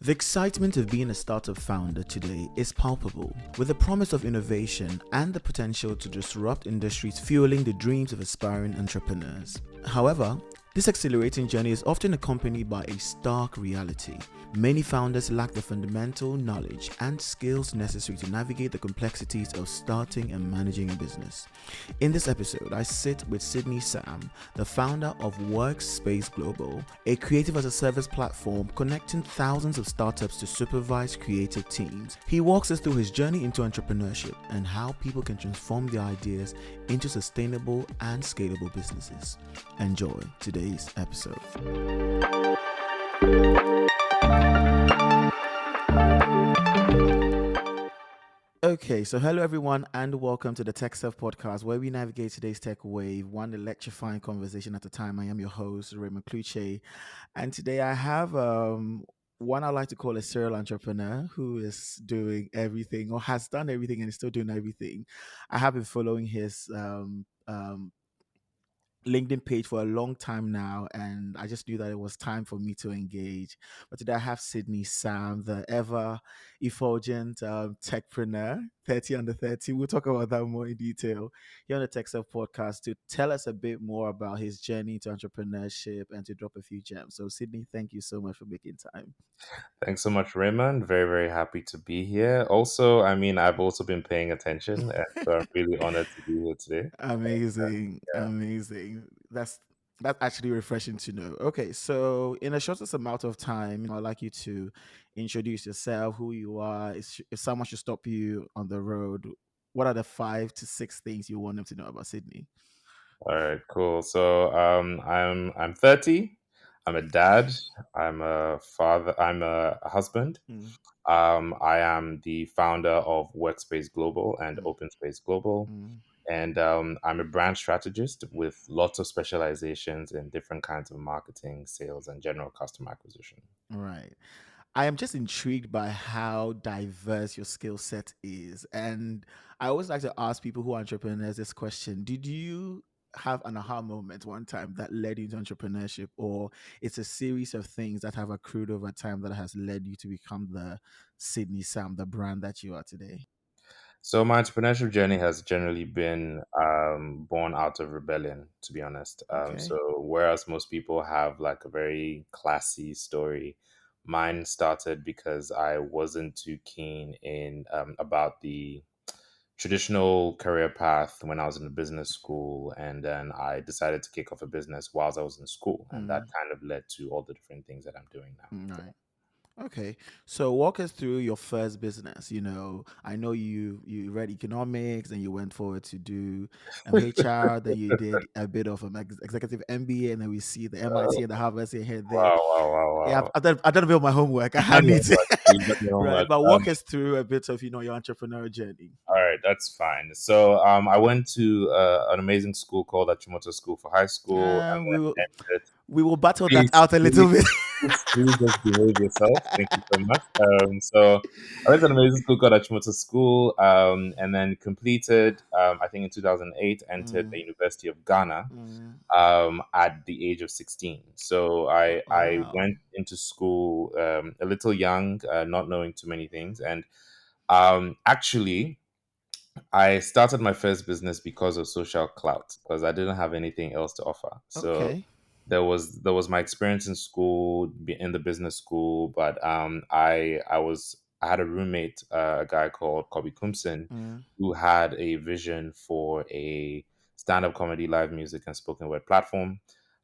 The excitement of being a startup founder today is palpable, with the promise of innovation and the potential to disrupt industries fueling the dreams of aspiring entrepreneurs. However, this accelerating journey is often accompanied by a stark reality. Many founders lack the fundamental knowledge and skills necessary to navigate the complexities of starting and managing a business. In this episode, I sit with Sydney Sam, the founder of Workspace Global, a creative as a service platform connecting thousands of startups to supervised creative teams. He walks us through his journey into entrepreneurship and how people can transform their ideas into sustainable and scalable businesses. Enjoy today's episode. Okay, so hello everyone, and welcome to the Tech Stuff Podcast, where we navigate today's tech wave, one electrifying conversation at a time. I am your host, Raymond Klutse, and today I have one I like to call a serial entrepreneur who is doing everything or has done everything and is still doing everything. I have been following his LinkedIn page for a long time now, and I just knew that it was time for me to engage. But today I have Sydney Sam, the ever effulgent techpreneur, 30 under 30. We'll talk about that more in detail here on the Tech Stuff Podcast to tell us a bit more about his journey to entrepreneurship and to drop a few gems. So, Sydney, thank you so much for making time. Thanks so much, Raymond. Very, very happy to be here. Also, I've also been paying attention, and so I'm really honored to be here today. Amazing, Yeah. amazing. That's actually refreshing to know. Okay, so in the shortest amount of time, I'd like you to introduce yourself, who you are. If someone should stop you on the road, what are the 5 to 6 things you want them to know about Sydney? All right, cool. So, I'm 30. I'm a dad. I'm a father. I'm a husband. Mm, I am the founder of Workspace Global and mm, Open Space Global, mm. and I'm a brand strategist with lots of specializations in different kinds of marketing, sales, and general customer acquisition. Right. I am just intrigued by how diverse your skill set is. And I always like to ask people who are entrepreneurs this question. Did you have an aha moment one time that led you to entrepreneurship, or it's a series of things that have accrued over time that has led you to become the Sydney Sam, the brand that you are today? So my entrepreneurial journey has generally been born out of rebellion, to be honest. So Okay. whereas most people have like a very classy story, mine started because I wasn't too keen in about the traditional career path when I was in the business school, and then I decided to kick off a business whilst I was in school, and that Mm, kind of led to all the different things that I'm doing now. right. Okay, so walk us through your first business. I know you read economics, and you went forward to do HR. Then you did a bit of executive MBA, and then we see the MIT and the Harvard here and there. Wow, wow, wow, Yeah, wow. I've done a bit of my homework. You've I done your need to, homework. You've done your right? homework. But walk us through a bit of your entrepreneurial journey. All right, that's fine. So I went to an amazing school called Achimota School for high school, Uh, and we will then entered. we will battle that Please, out a please, little bit. please just behave yourself. Thank you so much. So I went to an amazing school called Achimota School, and then completed. I think in 2008, entered the Mm, University of Ghana mm. at the age of 16. So I Wow. went into school a little young, not knowing too many things, and actually. I started my first business because of social clout, because I didn't have anything else to offer. So Okay. there was my experience in school, in the business school, but I had a roommate, a guy called Kobe Kumsin, Mm, who had a vision for a stand-up comedy, live music, and spoken word platform.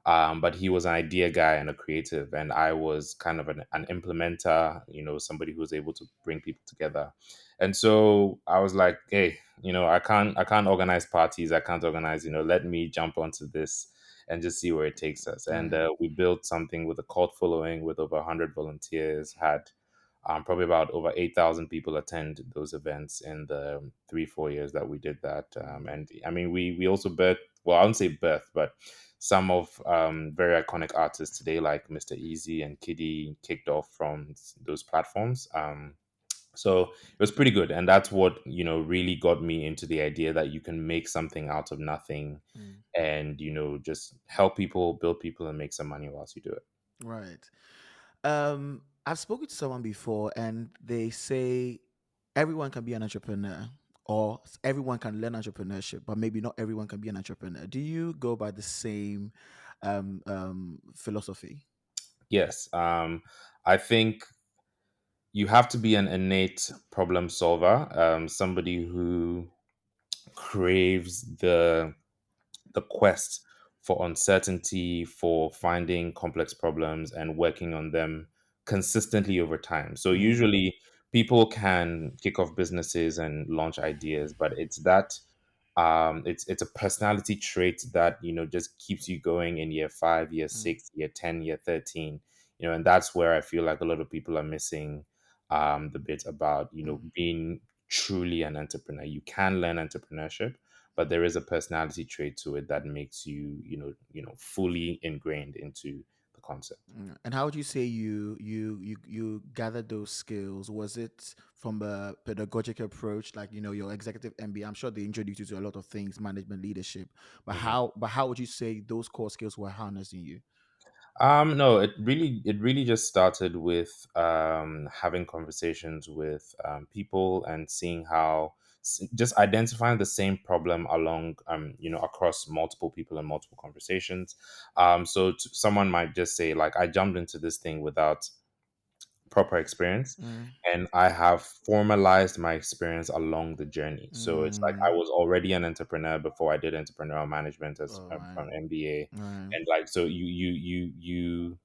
But he was an idea guy and a creative, and I was kind of an implementer, somebody who was able to bring people together. And so I was like, hey, I can't organize parties, I can't organize, let me jump onto this and just see where it takes us. And right. we built something with a cult following, with over 100 volunteers, had probably about over 8,000 people attend those events in the 3-4 years that we did that. And I mean, we also birthed, well, I wouldn't say birth, but some of very iconic artists today, like Mr. Easy and Kiddy, kicked off from those platforms. So it was pretty good, and that's what really got me into the idea that you can make something out of nothing, Mm, and just help people, build people, and make some money whilst you do it. right. I've spoken to someone before, and they say everyone can be an entrepreneur, or everyone can learn entrepreneurship, but maybe not everyone can be an entrepreneur. Do you go by the same philosophy? Yes. I think you have to be an innate problem solver, somebody who craves the quest for uncertainty, for finding complex problems and working on them consistently over time. So Mm, usually people can kick off businesses and launch ideas, but it's that it's a personality trait that just keeps you going in year 5, year mm, 6, year 10, year 13. And that's where I feel like a lot of people are missing the bit about mm. being truly an entrepreneur. You can learn entrepreneurship, but there is a personality trait to it that makes you fully ingrained into the concept. And how would you say you gathered those skills? Was it from a pedagogic approach, like your executive MBA? I'm sure they introduced you to a lot of things, management, leadership. But Mhm. how would you say those core skills were harnessed in you? No, it really just started with having conversations with people and seeing how just identifying the same problem along across multiple people and multiple conversations. So someone might just say like, I jumped into this thing without proper experience, Mm, and I have formalized my experience along the journey. So it's like I mm, was already an entrepreneur before I did entrepreneurial management as all right, from MBA. all right. And like, so you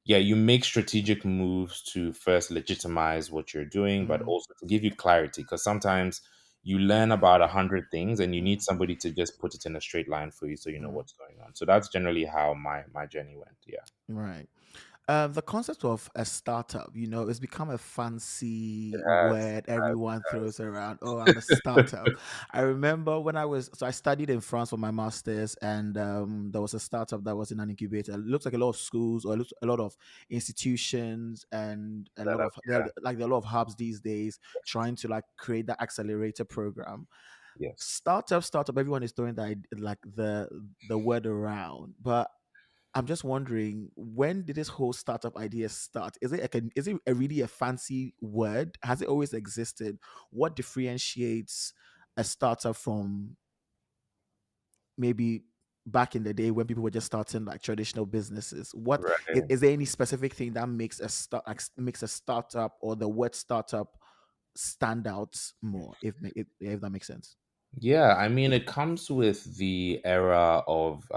yeah, you make strategic moves to first legitimize what you're doing, but Mm, also to give you clarity, because sometimes you learn about 100 things and you need somebody to just put it in a straight line for you so you know mm, what's going on. So that's generally how my journey went. Yeah. right. The concept of a startup, it's become a fancy Yes. word everyone throws around. Oh, I'm a startup. I remember when I studied in France for my master's, and there was a startup that was in an incubator. It looks like a lot of schools, or it looks a lot of institutions, and a That lot of there, yeah. like there are a lot of hubs these days trying to like create that accelerator program. Yes. Startup. Everyone is throwing that like the word around, but I'm just wondering, when did this whole startup idea start? Is it a really a fancy word? Has it always existed? What differentiates a startup from maybe back in the day when people were just starting like traditional businesses? Right. Is there any specific thing that makes makes a startup, or the word startup, stand out more? If that makes sense. Yeah, I mean, it comes with the era of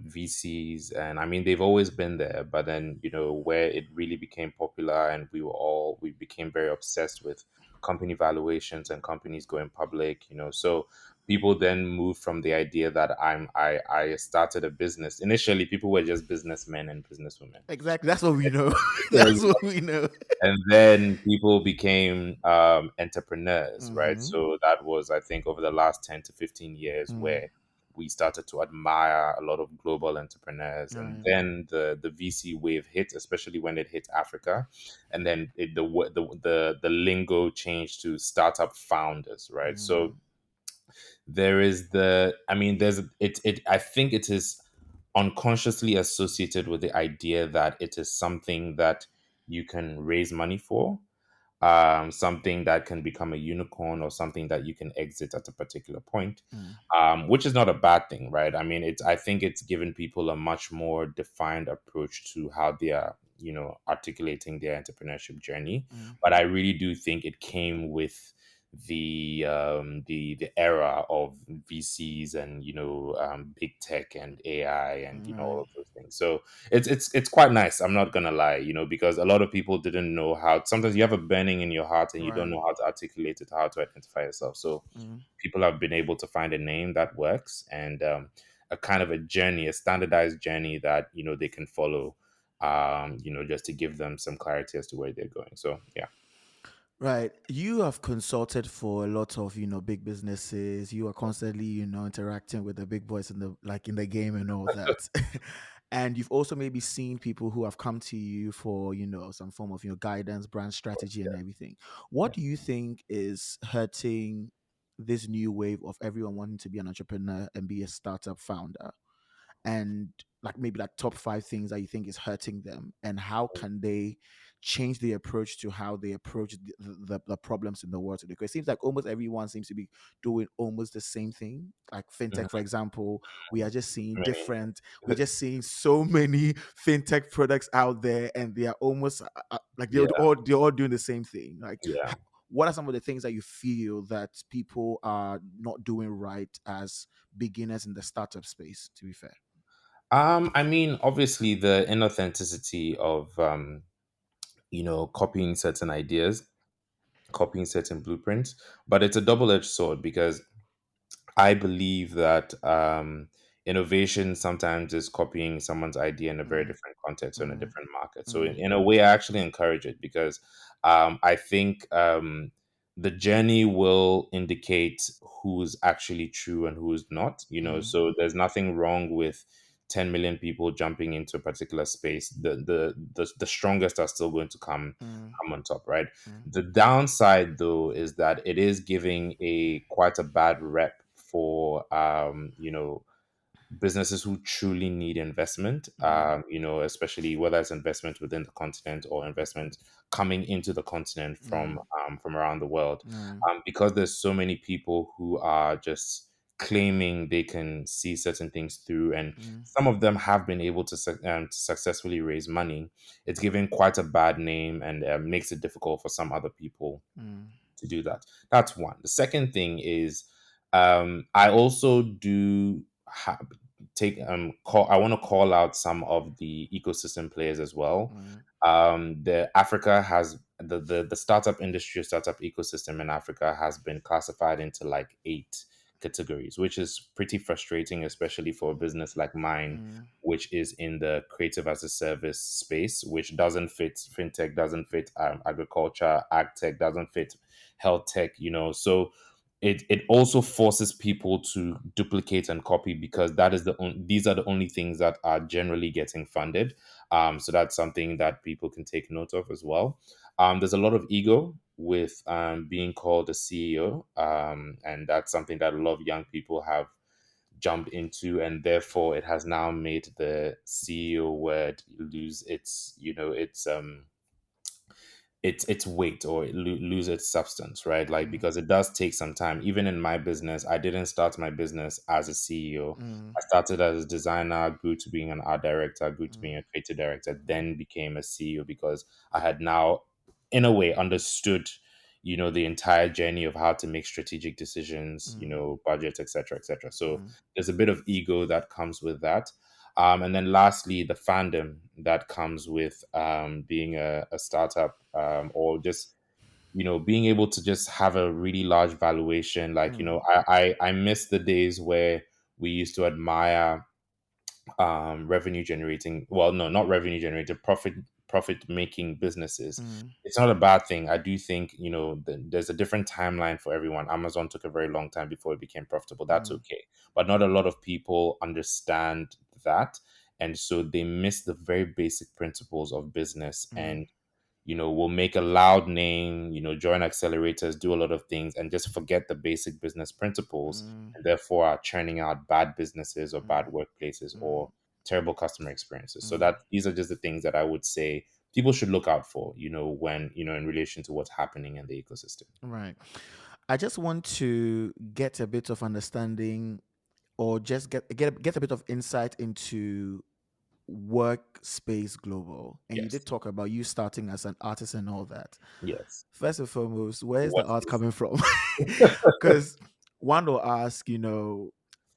VCs, and I mean, they've always been there. But then, where it really became popular, and we became very obsessed with company valuations and companies going public. So people then moved from the idea that I started a business. Initially, people were just businessmen and businesswomen. Exactly. That's what we know. That's what we know. And then people became entrepreneurs, right? Mm-hmm. So that was, I think, over the last 10 to 15 years Mm. where we started to admire a lot of global entrepreneurs. All And right. then the VC wave hit, especially when it hit Africa. And then the lingo changed to startup founders, right? So Mm, there is I mean, I think it is unconsciously associated with the idea that it is something that you can raise money for, something that can become a unicorn, or something that you can exit at a particular point, mm, which is not a bad thing, right? I mean, I think it's given people a much more defined approach to how they are, articulating their entrepreneurship journey. mm. But I really do think it came with the era of VCs and big tech and AI and Right, all of those things. So it's quite nice. I'm not gonna lie, because a lot of people didn't know how. Sometimes you have a burning in your heart and you don't right. know how to articulate it, how to identify yourself. So Mm, people have been able to find a name that works, and a kind of a journey, a standardized journey that they can follow. Just to give them some clarity as to where they're going. So yeah. right. You have consulted for a lot of, big businesses. You are constantly, interacting with the big boys in in the game and all that. And you've also maybe seen people who have come to you for, some form of, guidance, brand strategy and everything. What Yeah. do you think is hurting this new wave of everyone wanting to be an entrepreneur and be a startup founder? And like maybe like top five things that you think is hurting them, and how can they change the approach to how they approach the problems in the world today? Because it seems like almost everyone seems to be doing almost the same thing. Like fintech, for Mhm. example, we are just seeing Many. different. We're just seeing so many fintech products out there, and they are almost like Yeah, they're all doing the same thing. Like, yeah. what are some of the things that you feel that people are not doing right as beginners in the startup space? To be fair. I mean, obviously, the inauthenticity of copying certain ideas, copying certain blueprints, but it's a double-edged sword because I believe that innovation sometimes is copying someone's idea in a very Mm, different context or in a mm, different market. So, mm, in a way, I actually encourage it because I think the journey will indicate who's actually true and who's not. mm, So there's nothing wrong with 10 million people jumping into a particular space. The strongest are still going to mm, come on top, right? mm, The downside, though, is that it is giving a quite a bad rep for businesses who truly need investment, mm, especially whether it's investment within the continent or investment coming into the continent mm, from around the world, mm, because there's so many people who are just claiming they can see certain things through, and mm, some of them have been able to successfully raise money. It's giving quite a bad name and makes it difficult for some other people mm, to do that. That's one. The second thing is I also do take call. I want to call out some of the ecosystem players as well. mm, The Africa has the startup industry, startup ecosystem in Africa has been classified into like 8 categories, which is pretty frustrating, especially for a business like mine, mm, which is in the creative as a service space, which doesn't fit fintech, doesn't fit agriculture, ag tech, doesn't fit health tech. So it also forces people to duplicate and copy because these are the only things that are generally getting funded. So that's something that people can take note of as well. There's a lot of ego with being called a CEO, and that's something that a lot of young people have jumped into, and therefore it has now made the CEO word lose its weight, or lose its substance, right? Like, mm, because it does take some time. Even in my business, I didn't start my business as a CEO. mm, I started as a designer, grew to being an art director, grew to being mm, a creative director, then became a CEO because I had now, in a way, understood the entire journey of how to make strategic decisions, mm, budget, etc., etc. So mm, there's a bit of ego that comes with that. And then lastly, the fandom that comes with being a startup, or just being able to just have a really large valuation. Like, mm, I miss the days where we used to admire revenue generating, well, no, not revenue generating, profit making businesses. mm, It's not a bad thing. I do think there's a different timeline for everyone. Amazon took a very long time before it became profitable. That's mm, okay, but not a lot of people understand that, and so they miss the very basic principles of business, mm, and will make a loud name, join accelerators, do a lot of things, and just forget the basic business principles, mm, and therefore are churning out bad businesses or bad mm, workplaces mm, or terrible customer experiences. So mm. that these are just the things that I would say people should look out for, when, in relation to what's happening in the ecosystem. Right. I just want to get a bit of understanding, or just get a bit of insight into Workspace Global. And you did Yes. talk about you starting as an artist and all that. Yes. First and foremost, where's the What art is coming from? Because one will ask,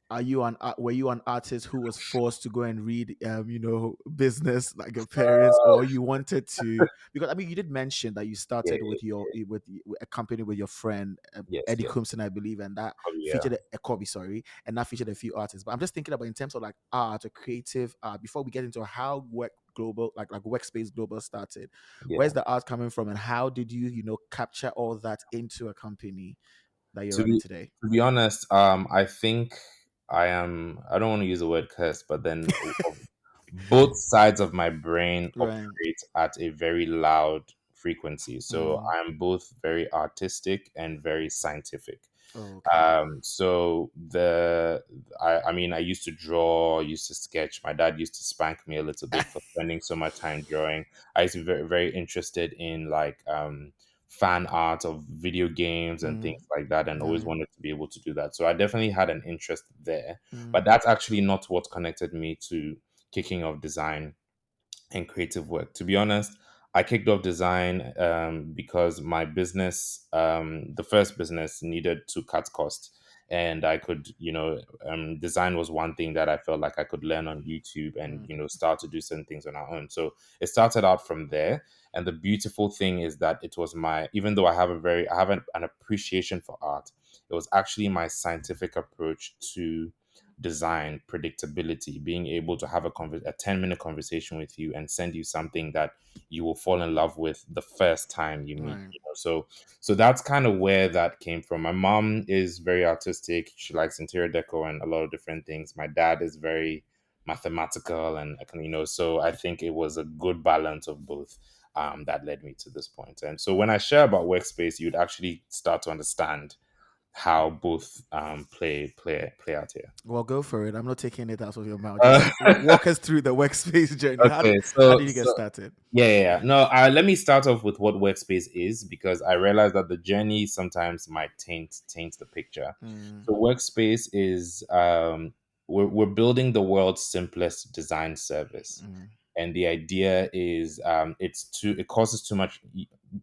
are you were you an artist who was forced to go and read business like your parents, or you wanted to? Because I mean, you did mention that you yeah, started yeah, with with a company with your friend yes, Eddie yes. Coomson, I believe, and that Yeah. featured a Kobe, sorry, and that featured a few artists. But I'm just thinking about in terms of like art or creative art, before we get into how Workspace Global started. Where's Yeah. the art coming from, and how did you capture all that into a company that you're To running be today? to be honest, I think I don't want to use the word curse, but then both sides of my brain Right. operate at a very loud frequency. So Mm. I'm both very artistic and very scientific. Okay. So I mean, I used to draw, used to sketch. My dad used to spank me a little bit for spending so much time drawing. I used to be very, very interested in like fan art of video games and Mm, things like that, and always right. wanted to be able to do that. So I definitely had an interest there, but Mm, that's actually not what connected me to kicking off design and creative work. To be honest, I kicked off design because my business, the first business, needed to cut costs. And I could, design was one thing that I felt like I could learn on YouTube and, mm, start to do certain things on our own. So it started out from there. And the beautiful thing is that it was even though I have an appreciation for art, it was actually my scientific approach to design predictability, being able to have a 10-minute conversation with you and send you something that you will fall in love with the first time you meet. right. So that's kind of where that came from. My mom is very artistic. She likes interior decor and a lot of different things. My dad is very mathematical and so I think it was a good balance of both that led me to this point. And so when I share about workspace, you'd actually start to understand how both play out here. Well, go for it. I'm not taking it out of your mouth. Uh, Just walk us through the workspace journey. How did okay, how so did you get so started? yeah. No, let me start off with what workspace is because I realize that the journey sometimes might taint the picture. Mm, So workspace is we're building the world's simplest design service, mm, and the idea is it causes too much.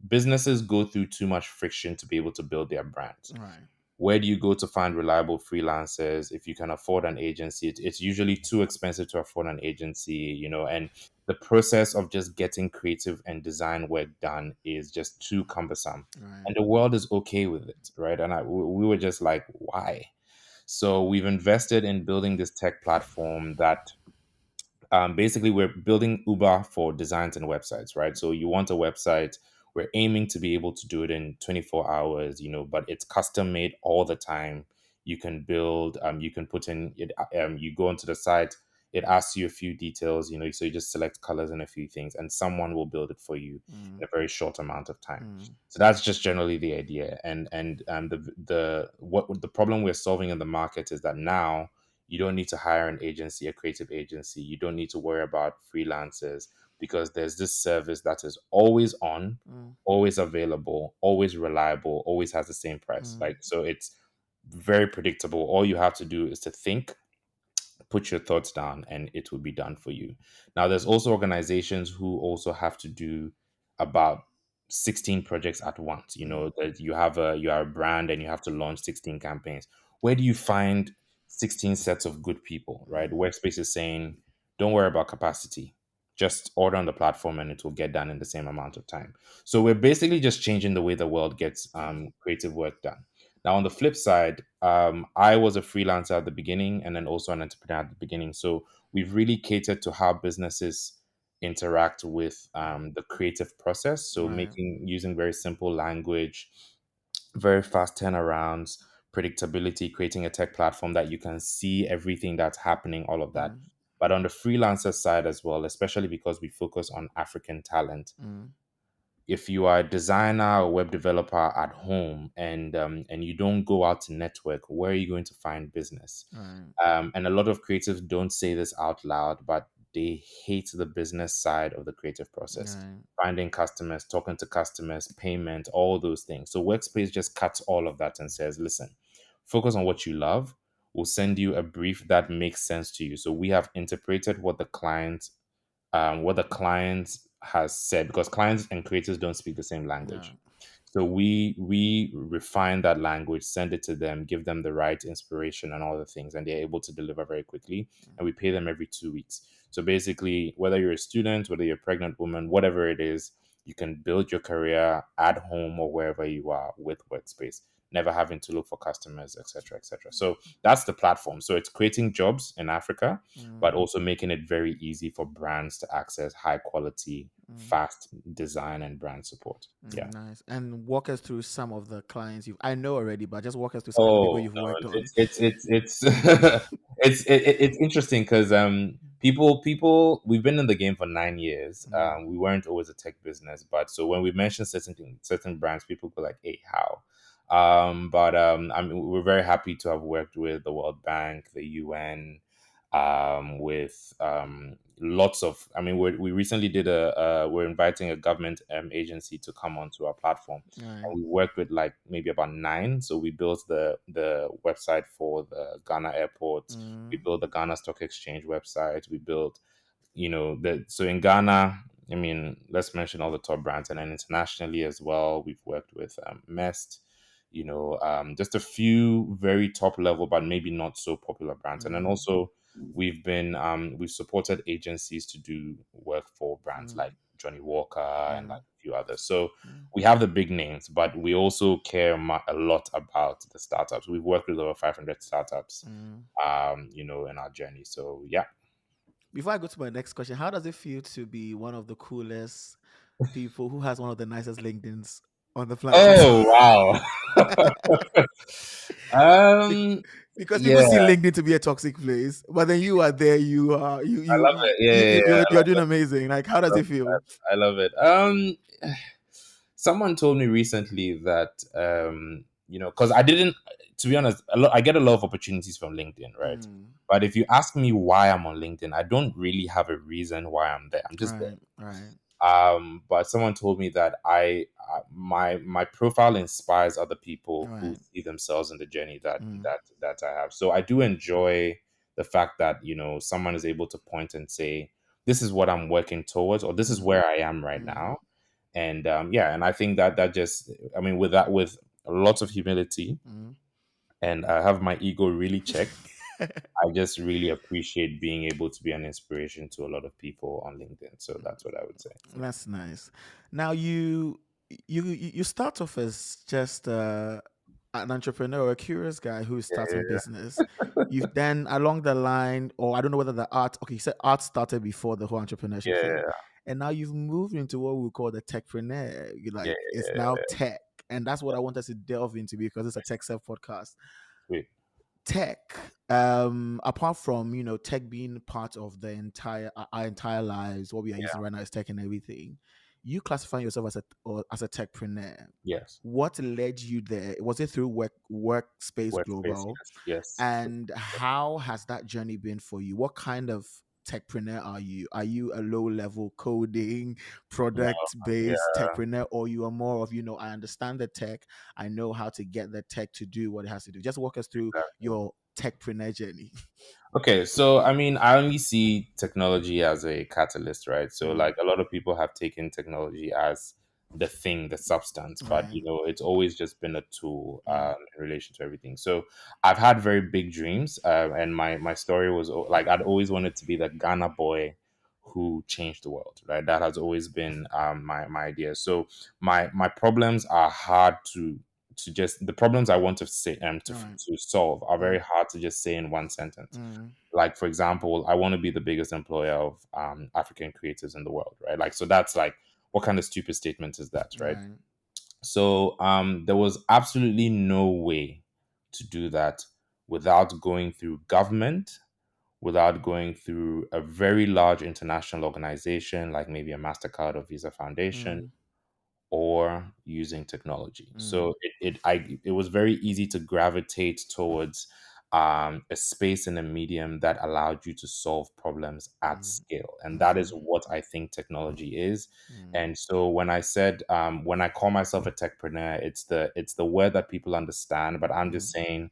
Businesses go through too much friction to be able to build their brands. right. Where do you go to find reliable freelancers? If you can afford an agency, it's usually too expensive to afford an agency, and the process of just getting creative and design work done is just too cumbersome. Right. And the world is okay with it, right? And we were just like, why? So we've invested in building this tech platform that basically we're building Uber for designs and websites, right? So you want a website, we're aiming to be able to do it in 24 hours, but it's custom made all the time. You can build, you can put in it, you go onto the site, it asks you a few details, so you just select colors and a few things, and someone will build it for you in Mm, a very short amount of time. mm, So that's just generally the idea. And the problem we're solving in the market is that now you don't need to hire an agency, a creative agency. You don't need to worry about freelancers because there's this service that is always on, mm, always available, always reliable, always has the same price. mm, Like, so it's very predictable. All you have to do is to think, put your thoughts down, and it will be done for you. Now there's also organizations who also have to do about 16 projects at once. mm, That you are a brand and you have to launch 16 campaigns. Where do you find 16 sets of good people, right? mm, Workspace is saying don't worry about capacity, just order on the platform and it will get done in the same amount of time. So we're basically just changing the way the world gets creative work done. Now, on the flip side, I was a freelancer at the beginning and then also an entrepreneur at the beginning. So we've really catered to how businesses interact with the creative process. So right. using very simple language, very fast turnarounds, predictability, creating a tech platform that you can see everything that's happening, all of that. Mm, But on the freelancer side as well, especially because we focus on African talent, mm, if you are a designer or web developer at home and you don't go out to network, where are you going to find business? right. And a lot of creatives don't say this out loud, but they hate the business side of the creative process. Right. Finding customers, talking to customers, payment, all those things. So Workspace just cuts all of that and says, listen, focus on what you love. We'll send you a brief that makes sense to you. So we have interpreted what the client has said because clients and creators don't speak the same Yeah. language. So we refine that language, send it to them, give them the right inspiration and all the things, and they're able to deliver very quickly. And we pay them every 2 weeks. So basically, whether you're a student, whether you're a pregnant woman, whatever it is, you can build your career at home or wherever you are with Workspace, never having to look for customers, etc., etc. So that's the platform. So it's creating jobs in Africa, Mm, but also making it very easy for brands to access high quality, mm, fast design and brand support. Yeah. nice. And walk us through some of the clients you I know already, but just walk us through some of the people Oh you've no, worked on. it's it's interesting because people we've been in the game for 9 years. Mm, We weren't always a tech business, but so when we mention certain brands, people go like, "Hey, how?" But I mean, we're very happy to have worked with the World Bank, the UN, with lots of. I mean, we recently did we're inviting a government agency to come onto our platform, Right. and we worked with like maybe about nine. So we built the website for the Ghana airport. We Mm, built the Ghana Stock Exchange website. We built, so in Ghana, I mean, let's mention all the top brands, and then internationally as well, we've worked with Mest, just a few very top level, but maybe not so popular brands, and then mm, also we've supported agencies to do work for brands mm, like Johnny Walker and like mm, a few others. So mm, we have the big names, but we also care a lot about the startups. We've worked with over 500 startups, mm. in our journey. So yeah. Before I go to my next question, how does it feel to be one of the coolest people who has one of the nicest LinkedIn's on the planet? Oh wow. Be- um. because people Yeah, see LinkedIn to be a toxic place, but then you are there, I love it. Yeah, yeah, yeah, I you're love doing it. amazing. Like, how does I love it feel? it. I love it. Someone told me recently that because I didn't, to be honest, I get a lot of opportunities from LinkedIn, right? Mm, But if you ask me why I'm on LinkedIn, I don't really have a reason why I'm there. I'm just there. right, right, But someone told me that my profile inspires other people who right. see themselves in the journey that Mm, that I have. So I do enjoy the fact that someone is able to point and say, "This is what I'm working towards," or "This is mm, where I am right mm, now." And yeah, and I think that just, I mean, with lots of humility, mm. and I have my ego really checked. I just really appreciate being able to be an inspiration to a lot of people on LinkedIn. So that's what I would say. Yeah. That's nice. Now you start off as just an entrepreneur, a curious guy who is starting Yeah, business. You've then along the line, or I don't know whether the art. Okay, you said art started before the whole entrepreneurship thing, yeah, and now you've moved into what we call the techpreneur. You yeah, like it's yeah, now yeah. tech, and that's what I want us to delve into because it's a tech self podcast. Sweet. Tech, apart from tech being part of the entire our entire lives, what we are using Yeah. right now is tech and everything. You classify yourself as a techpreneur. Yes. What led you there? Was it through Workspace Workspace. Global? Yes. Yes. And how has that journey been for you? What kind of techpreneur are you? Are you a low level coding, No. product based Yeah. techpreneur, or you are more of, I understand the tech, I know how to get the tech to do what it has to do? Just walk us through Exactly. your techpreneur journey. Okay, so I mean, I only see technology as a catalyst, right? So, Mm, like, a lot of people have taken technology as the thing, the substance, but right. it's always just been a tool Mm, in relation to everything. So, I've had very big dreams, and my story was like I'd always wanted to be the Ghana boy who changed the world, right? That has always been my idea. So, my problems are hard to just, the problems I want to say right. to solve are very Mm, hard to just say in one sentence. mm, Like, for example, I want to be the biggest employer of African creators in the world, right? Like, so that's like, what kind of stupid statement is that, right? right. So there was absolutely no way to do that without going through government, without going through a very large international organization like maybe a MasterCard or Visa Foundation, Mm, or using technology. mm, So it was very easy to gravitate towards a space and a medium that allowed you to solve problems at mm, scale, and that is mm, what I think technology is. mm, And so when I said, when I call myself a techpreneur, it's the word that people understand, but I'm just mm, saying.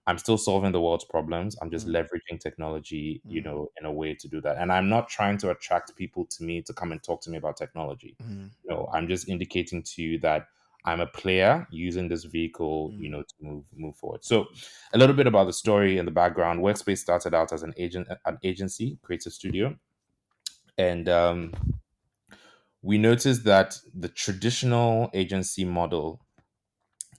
I'm still solving the world's problems. I'm just mm, leveraging technology, mm, in a way to do that. And I'm not trying to attract people to me to come and talk to me about technology. mm, No, I'm just indicating to you that I'm a player using this vehicle, mm, to move forward. So, a little bit about the story and the background. Workspace started out as an agency, creative studio, and we noticed that the traditional agency model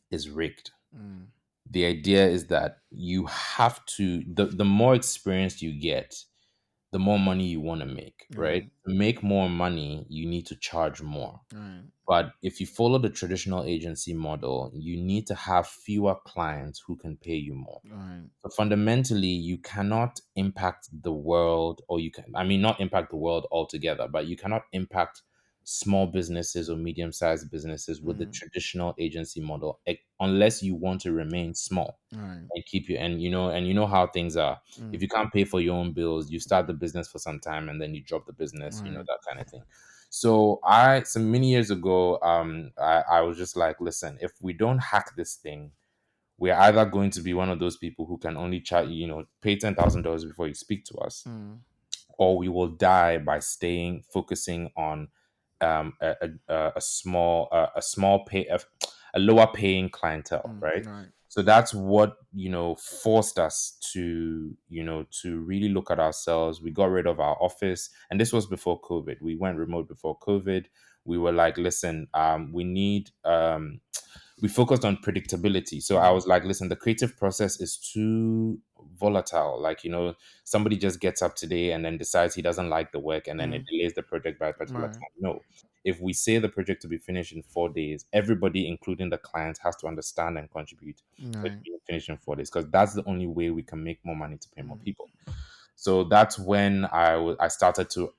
is rigged. mm, The idea is that you have to, the more experience you get, the more money you want to make, right? right. To make more money, you need to charge more. Right. But if you follow the traditional agency model, you need to have fewer clients who can pay you more. Right. So fundamentally, you cannot impact the world, or I mean, not impact the world altogether, but you cannot impact small businesses or medium-sized businesses with the traditional agency model, unless you want to remain small Right. and keep you, and you know how things are. If Mm. you can't pay for your own bills, you start the business for some time and then you drop the business, Right. that kind of thing. So many years ago, I was just like, listen, if we don't hack this thing, we're either going to be one of those people who can only charge, pay $10,000 before you speak to us, Mm. or we will die by focusing on a small pay a lower paying clientele, Mm. right? Right. So that's what forced us to really look at ourselves. We got rid of our office, and this was before COVID. We went remote before COVID. We were like, listen, we focused on predictability. So I Mm. was like, listen, the creative process is too volatile. Like, somebody just gets up today and then decides he doesn't like the work, and then it Mm. delays the project by a particular Right. time. No. If we say the project to be finished in 4 days, everybody, including the client, has to understand and contribute for it to Right. be finished in 4 days, because that's the only way we can make more money to pay more people. So that's when I started to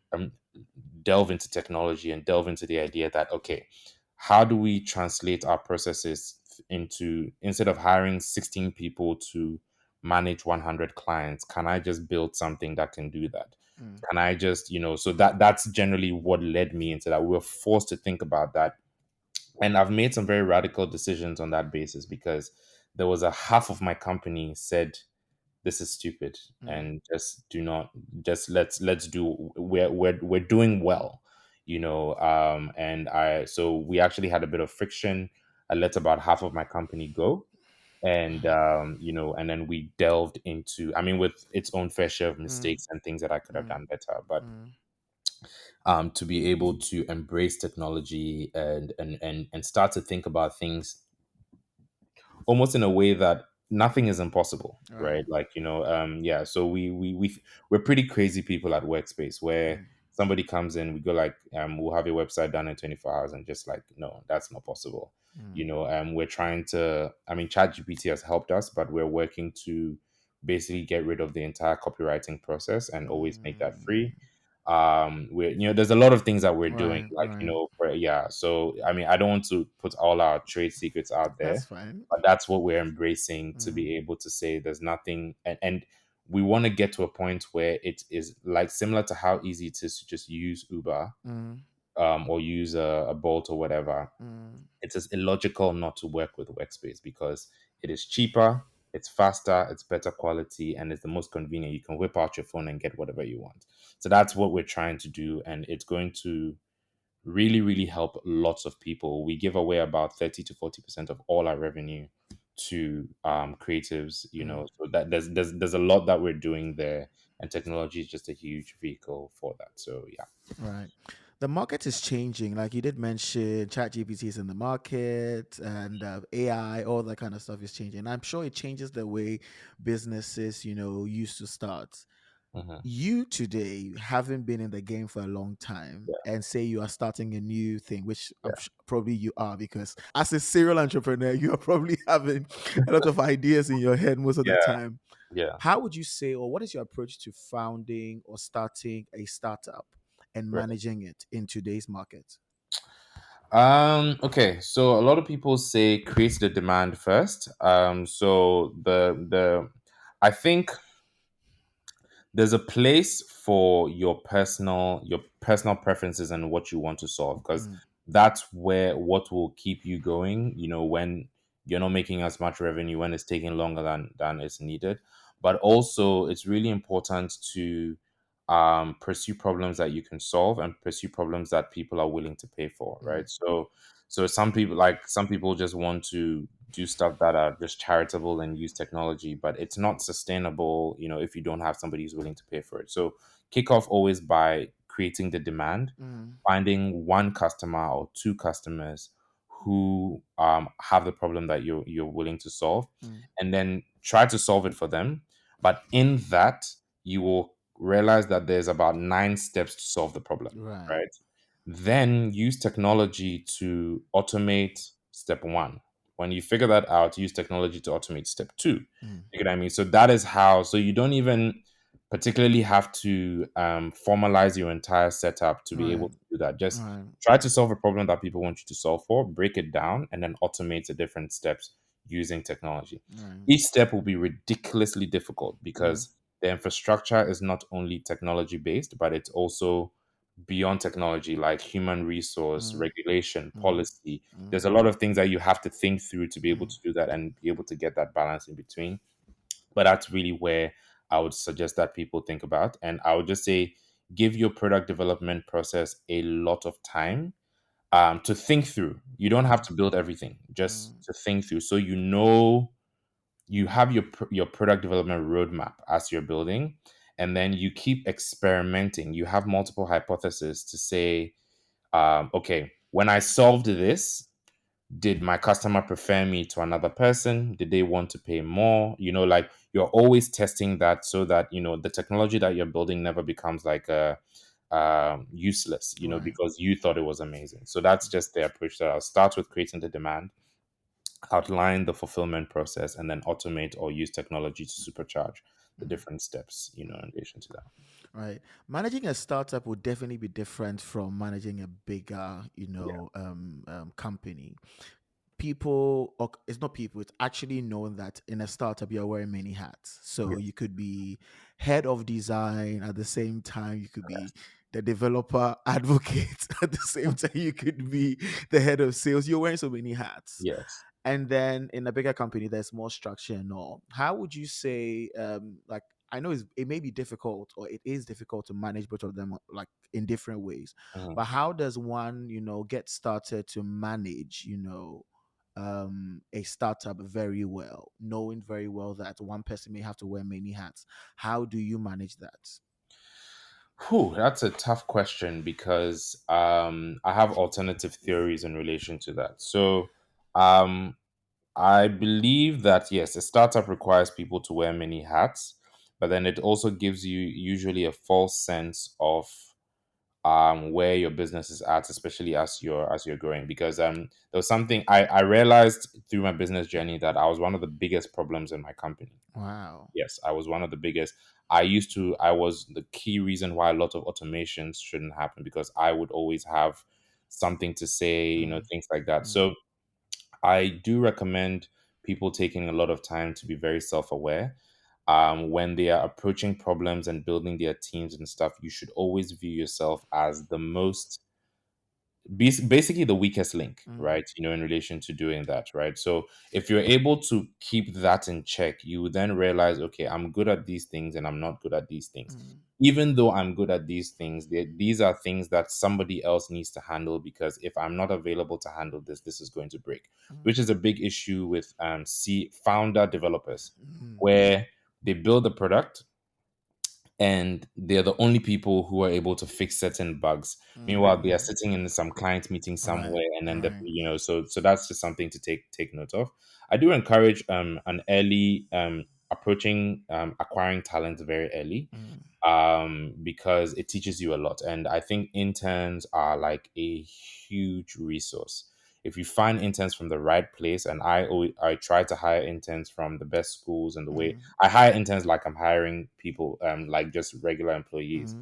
delve into technology and delve into the idea that, okay, how do we translate our processes into, instead of hiring 16 people to manage 100 clients, can I just build something that can do that? Mm. Can I just, so that's generally what led me into that. We were forced to think about that. And I've made some very radical decisions on that basis, because there was a half of my company said, this is stupid, Mm. and just do not, just let's do, we're doing well, and we actually had a bit of friction. I let about half of my company go, and and then we delved into, I mean, with its own fair share of Mm. mistakes and things that I could have Mm. done better, but Mm. to be able to embrace technology and start to think about things almost in a way that nothing is impossible, Right. right? Like, yeah. So we're pretty crazy people at Workspace, where Mm. somebody comes in, we go like, we'll have your website done in 24 hours, and just like, no, that's not possible. Mm. We're trying to, I mean, ChatGPT has helped us, but we're working to basically get rid of the entire copywriting process and always make that free. Mm. We're, there's a lot of things that we're doing, Right. like, Right. yeah. So I mean, I don't want to put all our trade secrets out That's there, fine. but that's what we're embracing, to Mm. be able to say there's nothing. And we want to get to a point where it is like similar to how easy it is to just use Uber, Mm. or use a Bolt or whatever. Mm. It is illogical not to work with Workspace, because it is cheaper, it's faster, it's better quality, and it's the most convenient. You can whip out your phone and get whatever you want. So that's what we're trying to do, and it's going to really, really help lots of people. We give away about 30 to 40% of all our revenue to creatives, Mm. so that there's a lot that we're doing there, and technology is just a huge vehicle for that. So yeah. Right. The market is changing. Like you did mention, ChatGPT is in the market, and AI, all that kind of stuff is changing. I'm sure it changes the way businesses, used to start. Hmm. You today haven't been in the game for a long time, Yeah. and say you are starting a new thing, which Yeah. probably you are, because as a serial entrepreneur, you are probably having a lot of ideas in your head most of the Yeah. time. Yeah. How would you say, or what is your approach to founding or starting a startup and Right. managing it in today's market? Okay, so a lot of people say create the demand first. So the I think there's a place for your personal preferences and what you want to solve, because Mm. that's where what will keep you going, when you're not making as much revenue, when it's taking longer than is needed. But also, it's really important to pursue problems that you can solve, and pursue problems that people are willing to pay for, Mm. right? So some people just want to do stuff that are just charitable and use technology, but it's not sustainable, if you don't have somebody who's willing to pay for it. So kick off always by creating the demand, Mm. finding one customer or two customers who have the problem that you're willing to solve, Mm. and then try to solve it for them. But in that, you will realize that there's about 9 steps to solve the problem, Right. right? Then use technology to automate step one. When you figure that out, use technology to automate step two. Mm. You get what I mean? So that is how. So you don't even particularly have to formalize your entire setup to be able Right. to do that. Just Right. try to solve a problem that people want you to solve for, break it down, and then automate the different steps using technology. Right. Each step will be ridiculously difficult Mm. because the infrastructure is not only technology based, but it's also beyond technology, like human resource, Mm. regulation, Mm. policy. Mm. There's a lot of things that you have to think through to be able Mm. to do that and be able to get that balance in between. But that's really where I would suggest that people think about. And I would just say, give your product development process a lot of time to think through. You don't have Mm. to build everything, just Mm. to think through. So you know you have your product development roadmap as you're building, and then you keep experimenting. You have multiple hypotheses to say, okay, when I solved this, did my customer prefer me to another person? Did they want to pay more? Like you're always testing that so that the technology that you're building never becomes like a useless, Right. because you thought it was amazing. So that's just the approach that I'll start with: creating the demand, outline the fulfillment process, and then automate or use technology to supercharge the Mm. different steps, in relation to that. Right. Managing a startup would definitely be different from managing a bigger, Yeah. company. People, or it's not people, it's actually known that in a startup you're wearing many hats. So Yes. you could be head of design at the same time, you could be the developer advocate at the same time, you could be the head of sales. You're wearing so many hats. Yes. And then in a bigger company there's more structure and all. How would you say, like, I know it may be difficult, or it is difficult to manage both of them, like, in different ways, Mhm. but how does one, get started to manage, a startup very well, knowing very well that one person may have to wear many hats? How do you manage that? Whew, that's a tough question because I have alternative theories in relation to that. So, um, I believe that yes, a startup requires people to wear many hats, but then it also gives you usually a false sense of where your business is at, especially as you're growing. Because there was something I realized through my business journey, that I was one of the biggest problems in my company. Wow. Yes, I was one of the biggest. I was the key reason why a lot of automations shouldn't happen, because I would always have something to say, Mm, things like that. mm, So I do recommend people taking a lot of time to be very self-aware. When they are approaching problems and building their teams and stuff, you should always view yourself as the most basically the weakest link, mm, right? In relation to doing that, right? So if you're able to keep that in check, you would then realize, okay, I'm good at these things and I'm not good at these things. mm, Even though I'm good at these things, these are things that somebody else needs to handle, because if I'm not available to handle this is going to break, mm, which is a big issue with founder developers, mm, where they build a product and they're the only people who are able to fix certain bugs. Meanwhile, they are mm. sitting in some client meeting Right. somewhere, and then Right. so that's just something to take note of. I do encourage an early approaching acquiring talent very early, Mm, because it teaches you a lot. And I think interns are like a huge resource. If you find interns from the right place, and I try to hire interns from the best schools, and the way mm, I hire interns like I'm hiring people, like just regular employees,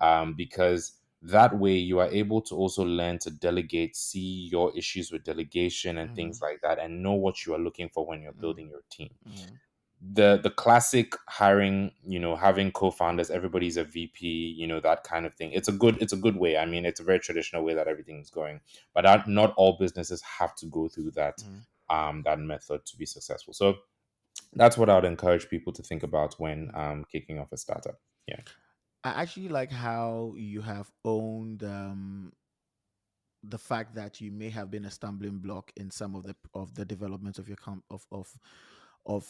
mm, because that way you are able to also learn to delegate, see your issues with delegation and mm, things like that, and know what you are looking for when you're mm, building your team. mm, The classic hiring, having co-founders, everybody's a VP, that kind of thing. It's a good way. I mean, it's a very traditional way that everything's going, but not all businesses have to go through mm, that method to be successful. So that's what I would encourage people to think about when mm. kicking off a startup. Yeah. I actually like how you have owned, the fact that you may have been a stumbling block in some of the development of your or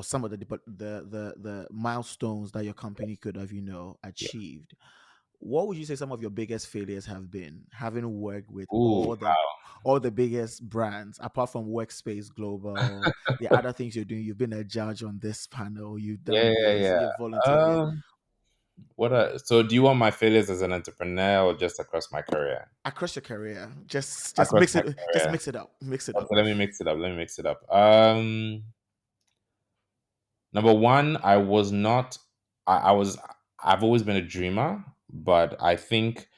some of the milestones that your company could have, Yeah. achieved. What would you say some of your biggest failures have been, having worked with Ooh, all the biggest brands, apart from Workspace Global, the other things you're doing? You've been a judge on this panel, you've yeah, done yeah, this, yeah. you've volunteered. Yeah. Um, so do you want my failures as an entrepreneur or just across my career? Across your career, just Across mix my it, just career. mix it up, mix it Okay, up. let me mix it up. Let me mix it up. Number one, I was not. I was. I've always been a dreamer, but I think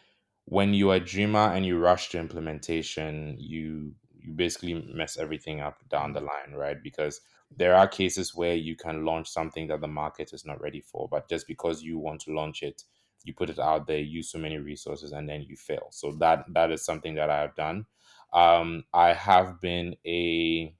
when you're a dreamer and you rush to implementation, you basically mess everything up down the Mm, line, right? Because there are cases where you can launch something that the market is not ready for, but just because you want to launch it, you put it out there, use so many resources, and then you fail. So that is something that I have done. I have been a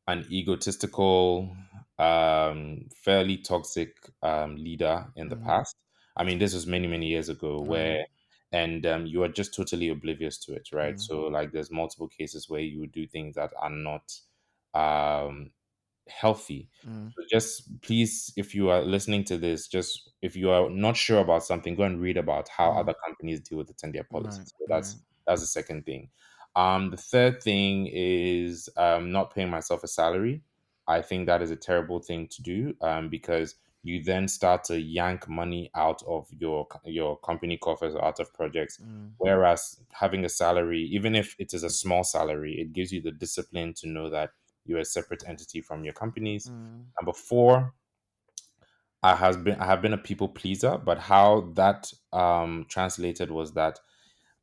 an egotistical, fairly toxic leader in the mm, past. I mean, this was many, many years ago right. where, and you are just totally oblivious to it, right? Mm, So, like, there's multiple cases where you would do things that are not um, healthy. mm, So just please, if you are listening to this, just if you are not sure about something, go and read about how mm, other companies deal with it and their right. policies. So Right. that's the second thing. The third thing is not paying myself a salary. I think that is a terrible thing to do because you then start to yank money out of your company coffers or out of projects. Mm, Whereas having a salary, even if it is a small salary, it gives you the discipline to know that you're a separate entity from your companies. mm, Number four, I have been a people pleaser, but how that translated was that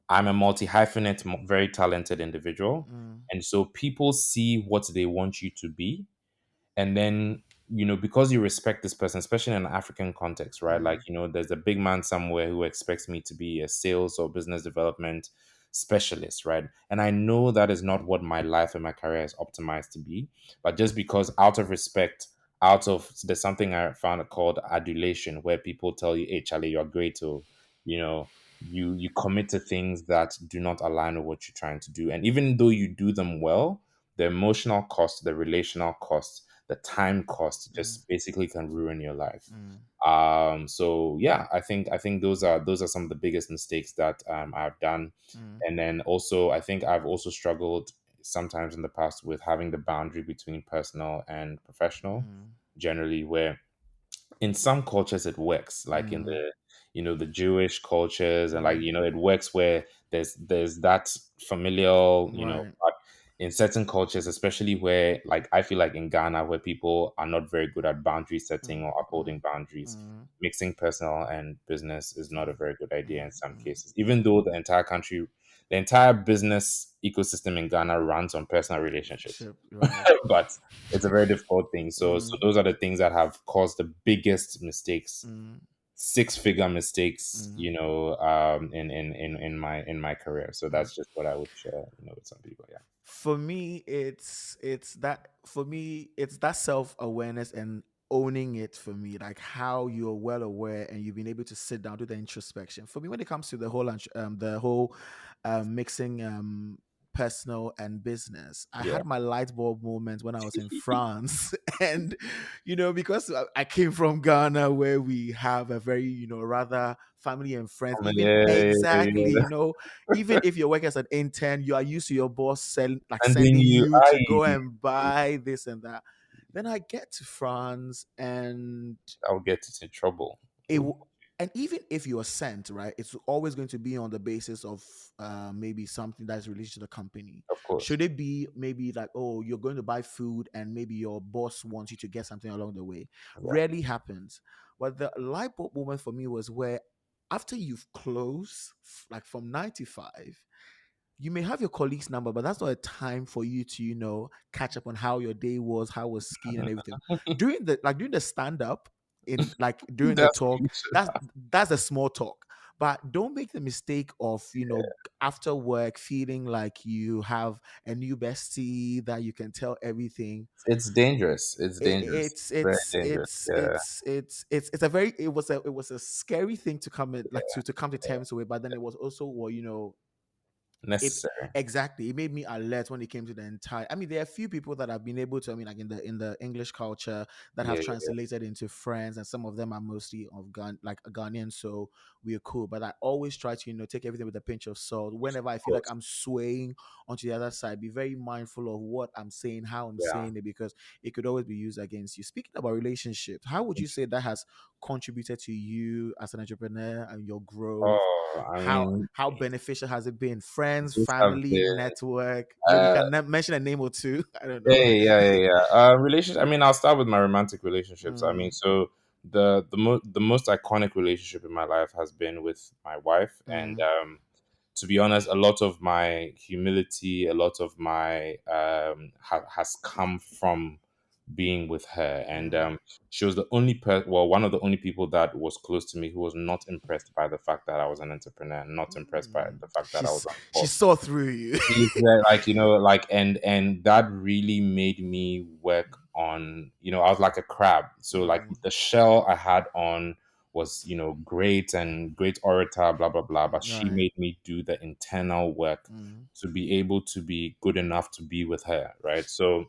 I'm a multi hyphenate, very talented individual, mm, and so people see what they want you to be, and then because you respect this person, especially in an African context, right? Like, mm, there's a big man somewhere who expects me to be a sales or business development specialist, right? And I know that is not what my life and my career is optimized to be, but just because out of respect, out of there's something I found called adulation, where people tell you, hey Charlie, you're great, or you know you commit to things that do not align with what you're trying to do, and even though you do them well, the emotional cost, the relational cost, the time cost mm, just basically can ruin your life. mm, So yeah, I think those are some of the biggest mistakes that I've done. mm, And then also I think I've also struggled sometimes in the past with having the boundary between personal and professional, mm, generally, where in some cultures it works, like in mm, the Jewish cultures, and like mm, it works where there's that familial, right. but in certain cultures, especially where, like, I feel like in Ghana, where people are not very good at boundary setting Mm, or mm, upholding boundaries, mm, mixing personal and business is not a very good idea mm, in some mm, cases, even though the entire business ecosystem in Ghana runs on personal relationships. ship, right. But it's a very difficult thing. So Mm, those are the things that have caused the biggest mistakes, mm, six-figure mistakes, mm, in my career. So mm. that's just what I would share, with some people. Yeah. For me, it's that self-awareness and owning it. For me, like how you're well aware and you've been able to sit down, do the introspection. For me, when it comes to the whole mixing personal and business, I Yeah. had my light bulb moment when I was in France. And because I came from Ghana, where we have a very rather family and friends, even Yeah. exactly, even if you're working as an intern, you are used to your boss And then sending you to go I and buy this and that. Then I get to France, and I'll get it in trouble. it w- and even if you're sent, right, it's always going to be on the basis of maybe something that's related to the company. Of course. Should it be maybe like, oh, you're going to buy food and maybe your boss wants you to get something along the way? Yeah. Rarely happens. But the light bulb moment for me was where after you've closed, like from 95, you may have your colleague's number, but that's not a time for you to, catch up on how your day was, how was skiing and everything. During the stand up, in like during the That's talk, cute. that's a small talk. But don't make the mistake of, after work feeling like you have a new bestie that you can tell everything. It's dangerous. It's It, dangerous. it's Very it's dangerous. it's Yeah. it's a very it was a scary thing to come in, like to come to terms with, but then it was also, well, it Necessary. exactly, it made me alert when it came to the entire. I mean, there are a few people that have been able to, I mean, like in the English culture, that have Yeah. Yeah. translated into friends, and some of them are mostly of like a Ghanaian, so we're cool. But I always try to, take everything with a pinch of salt. Whenever I Of feel like course. I'm swaying onto the other side, be very mindful of what I'm saying, how I'm Yeah. saying it, because it could always be used against you. Speaking about relationships, how would you say that has contributed to you as an entrepreneur and your growth? I how mean, how beneficial has it been? Friends, those have family, been. network? Maybe you Uh, can mention a name or two. I don't yeah, know. yeah, yeah, yeah. Relationship. I mean, I'll start with my romantic relationships. I mean, Mm, so the most iconic relationship in my life has been with my wife, and Mm, to be honest, a lot of my humility, a lot of my has come from being with her. And mm, she was the only one of the only people that was close to me who was not impressed by the fact that I was an entrepreneur, not impressed by the fact that I was she's on she board. saw through you. Like, like, and that really made me work on, I was like a crab, so like Mm, the shell I had on was, great and great orator, blah blah blah, but she right. made me do the internal work Mm, to be able to be good enough to be with her, right? So,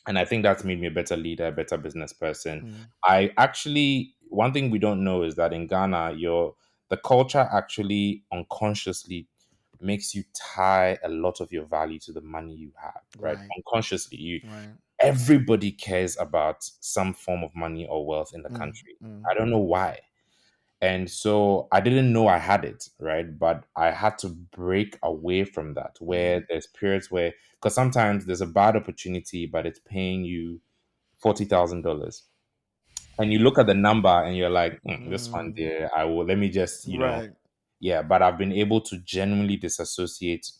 and I think that's made me a better leader, a better business person. mm, I actually, one thing we don't know is that in Ghana, the culture actually unconsciously makes you tie a lot of your value to the money you have, right? right. Unconsciously, Right. everybody cares about some form of money or wealth in the Mm, country. mm, I don't know why. And so I didn't know I had it, right? But I had to break away from that, where mm, there's periods where, because sometimes there's a bad opportunity, but it's paying you $40,000. And you look at the number and you're like, this one mm, there, let me just, right. yeah. But I've been able to genuinely disassociate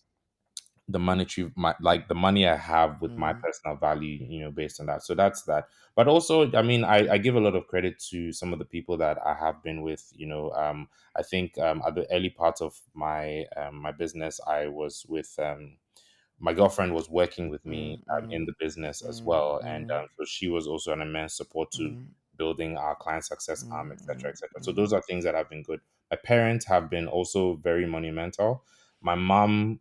like the money I have with my Mm, personal value, based on that. So that's that. But also, I mean, I give a lot of credit to some of the people that I have been with. I think at the early part of my business, I was with my girlfriend was working with me mm, in mm, the business as mm, well, and mm, so she was also an immense support to mm, building our client success arm, etc., mm, etc. So mm, those are things that have been good. My parents have been also very monumental. My mom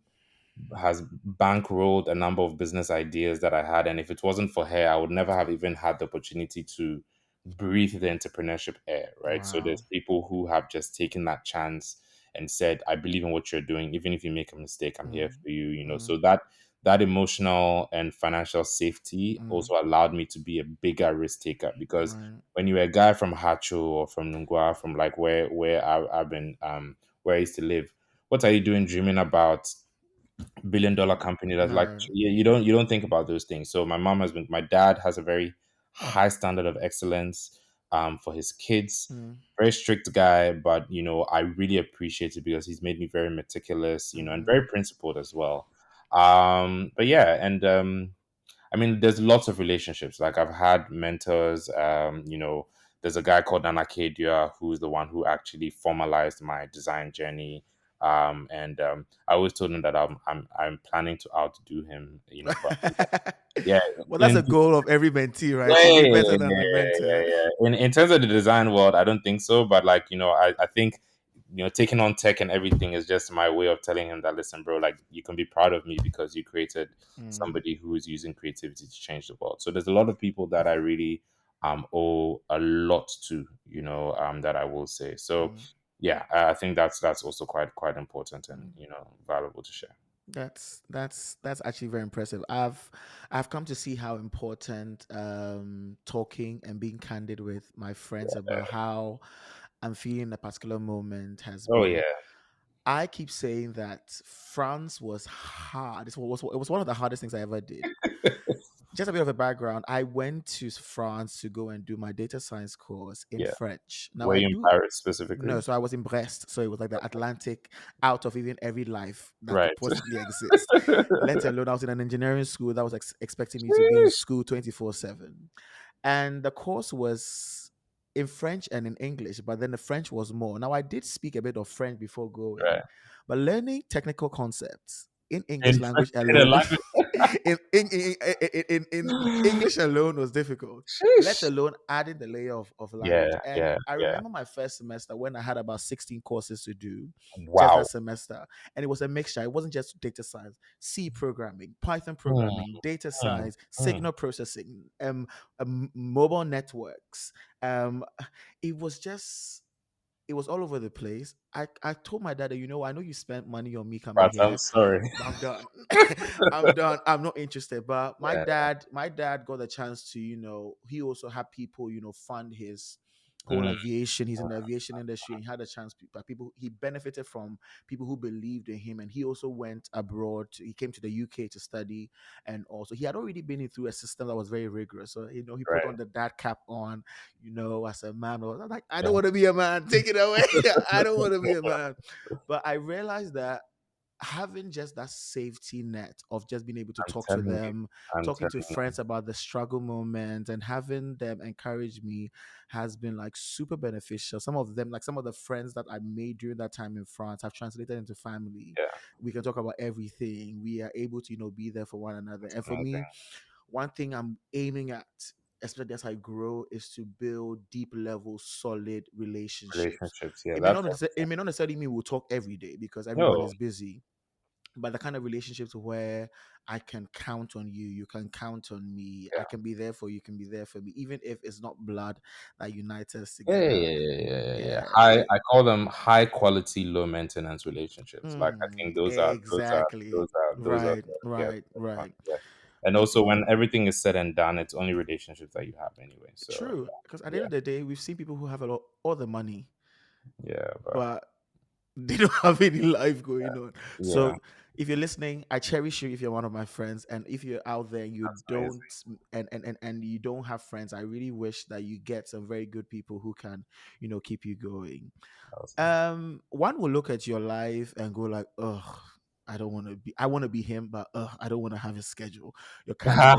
has bankrolled a number of business ideas that I had. And if it wasn't for her, I would never have even had the opportunity to breathe the entrepreneurship air, right? So wow. there's people who have just taken that chance and said, I believe in what you're doing. Even if you make a mistake, I'm here Mm, for you, mm, So that emotional and financial safety mm, also allowed me to be a bigger risk taker, because right. when you're a guy from Hacho or from Nungwa, from like where I've been where I used to live, what are you doing dreaming about billion-dollar company? That's like, Right. you don't think about those things. So my dad has a very high standard of excellence for his kids. Mm, Very strict guy, but I really appreciate it because he's made me very meticulous, and mm, very principled as well. But yeah, and I mean, there's lots of relationships. Like, I've had mentors. There's a guy called Nana Kedia who's the one who actually formalized my design journey. And I always told him that I'm planning to outdo him. But yeah, well, that's a in goal of every mentee, right? yeah, To yeah, be yeah, better yeah, than the yeah, mentor. yeah. In terms of the design world, I don't think so. But like, I think, taking on tech and everything is just my way of telling him that, listen, bro, like, you can be proud of me because you created Mm, somebody who is using creativity to change the world. So there's a lot of people that I really owe a lot to, that I will say. So mm. yeah, I think that's also quite important and, valuable to share. That's actually very impressive. I've come to see how important talking and being candid with my friends about how I'm feeling in a particular moment has Oh been. yeah, I keep saying that France was hard. It was one of the hardest things I ever did. Just a bit of a background. I went to France to go and do my data science course in yeah. French. Now Were I you in do Paris specifically? no, so I was in Brest, so it was like the Atlantic, out of even every life that could Right. possibly exist. Let alone I was in an engineering school that was expecting me to be in Sheesh. school 24/7, and the course was in French and in English, but then the French was more. Now I did speak a bit of French before going, Right. but learning technical concepts in English In language in a alone, language. in English alone was difficult, let Sheesh. alone adding the layer of language. Yeah, And yeah, I yeah. remember my first semester when I had about 16 courses to do just that Wow. semester. And it was a mixture. It wasn't just data science, C programming, Python Hmm, programming, data hmm, science, hmm. signal processing, mobile networks. Um, it was just it was all over the place. I told my dad that, I know you spent money on me coming But I'm here, sorry. but I'm done. I'm done. I'm not interested. But my Yeah. dad, my dad got a chance to, he also had people, fund his own Mm, aviation. He's in the aviation industry, and he had a chance. But people, he benefited from people who believed in him, and he also went abroad. He came to the UK to study, and also he had already been through a system that was very rigorous. So he put on right. the dad cap on, as a man. I was like, I don't Yeah. want to be a man. Take it away. I don't want to be a man. But I realized that having just that safety net of just being able to I'm talk to telling you. them, I'm talking telling to you. friends about the struggle moment, and having them encourage me has been like super beneficial. Some of them, like some of the friends that I made during that time in France, have translated into family. Yeah. We can talk about everything. We are able to, be there for one another. It's And for amazing. me, one thing I'm aiming at, especially as I grow, is to build deep level, solid relationships. Relationships. Yeah. It may That's not it may not necessarily mean we'll talk every day because everyone no. is busy, but the kind of relationships where I can count on you, you can count on me, I Yeah. can be there for you, you can be there for me, even if it's not blood that unites us Yeah, yeah, together. yeah, yeah, yeah, yeah, yeah. Yeah, High, I call them high quality, low maintenance relationships. Like I think exactly. those are Right, yeah, right, that's fun. right. Yeah. And also when everything is said and done, it's only relationships that you have anyway. So True, because at the end yeah, of the day, we've seen people who have a lot all the money, yeah, but but they don't have any life going on. yeah, So if you're listening, I cherish you if you're one of my friends. And if you're out there and you that's amazing. don't and you don't have friends, I really wish that you get some very good people who can, keep you going. Awesome. One will look at your life and go like, "Ugh, I want to be him, but I don't want to have his schedule, your calendar."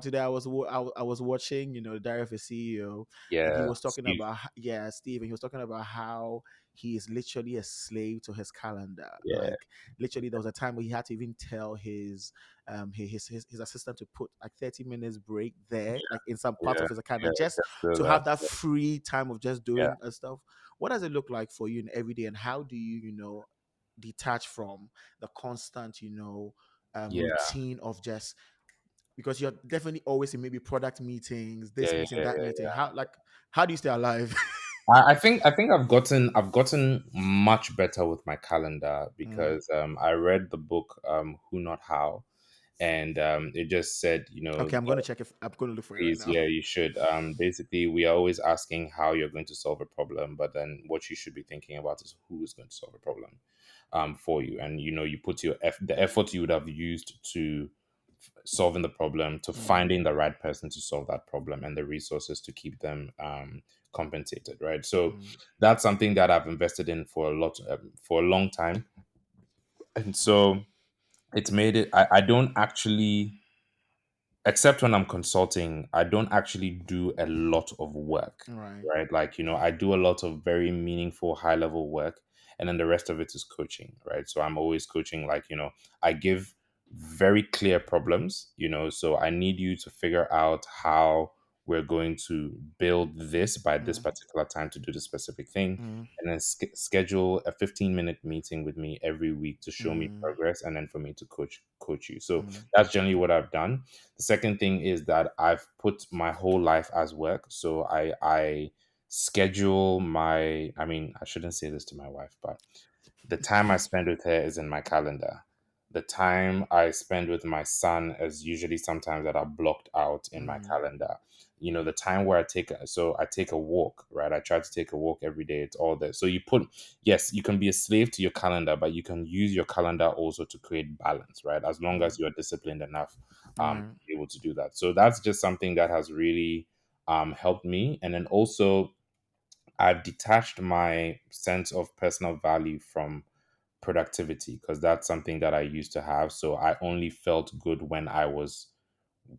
Today I was watching, the Diary of a CEO, and he Yeah, was talking Steve. about Steve, and he was talking about how he is literally a slave to his calendar. Yeah, Like literally, there was a time where he had to even tell his assistant to put like 30 minutes break there, like in some parts yeah, of his calendar, yeah. just Just do to that. have that free time of just Yeah, doing stuff. What does it look like for you in every day, and how do you, detach from the constant, yeah, routine of just because you're definitely always in maybe product meetings, yeah, this yeah, meeting, yeah, that yeah. meeting. Yeah. How do you stay alive? I think I've gotten much better with my calendar Mm. because I read the book Who Not How, and it just said, Okay, I'm going to check if I'm going to look for it right please, now. yeah, you should. Basically, we are always asking how you're going to solve a problem, but then what you should be thinking about is who is going to solve a problem for you. And you put the effort you would have used to solving the problem, to Mm, finding the right person to solve that problem, and the resources to keep them compensated, right? So mm, that's something that I've invested in for a long time, and so it's made it. I don't actually, except when I'm consulting, I don't actually do a lot of work, right. right? Like, I do a lot of very meaningful, high level work, and then the rest of it is coaching, right? So I'm always coaching, like, I give very clear problems, so I need you to figure out how we're going to build this by this Mm, particular time to do the specific thing, mm, and then schedule a 15-minute meeting with me every week to show me mm, progress, and then for me to coach you. So mm, that's generally what I've done. The second thing is that I've put my whole life as work. So I schedule my, I mean, I shouldn't say this to my wife, but the time I spend with her is in my calendar. The time I spend with my son is usually sometimes that are blocked out in my mm, calendar. The time where I take a walk, right? I try to take a walk every day. It's all there. So yes, you can be a slave to your calendar, but you can use your calendar also to create balance, right? As long mm, as you're disciplined enough right. to be able to do that. So that's just something that has really helped me. And then also, I've detached my sense of personal value from productivity because that's something that I used to have. So I only felt good when I was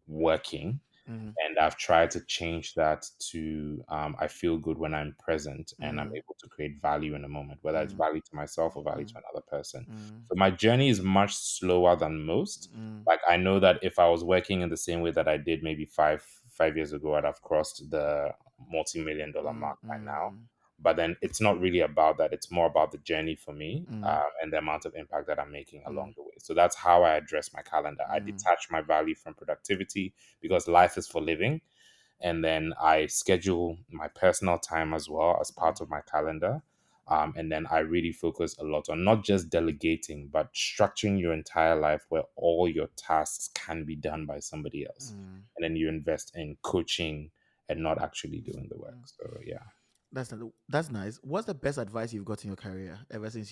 working, Mm, and I've tried to change that to I feel good when I'm present and I'm mm, able to create value in a moment, whether it's mm, value to myself or value to mm, another person. mm, So my journey is much slower than most. mm, Like, I know that if I was working in the same way that I did maybe five years ago, I'd have crossed the multi-million dollar mm, mark by now. mm, But then it's not really about that. It's more about the journey for me, mm, and the amount of impact that I'm making mm, along the way. So that's how I address my calendar. I mm, detach my value from productivity because life is for living, and then I schedule my personal time as well as part of my calendar. And then I really focus a lot on not just delegating, but structuring your entire life where all your tasks can be done by somebody else. mm, And then you invest in coaching and not actually doing the work. mm. So, yeah. That's nice. What's the best advice you've got in your career ever since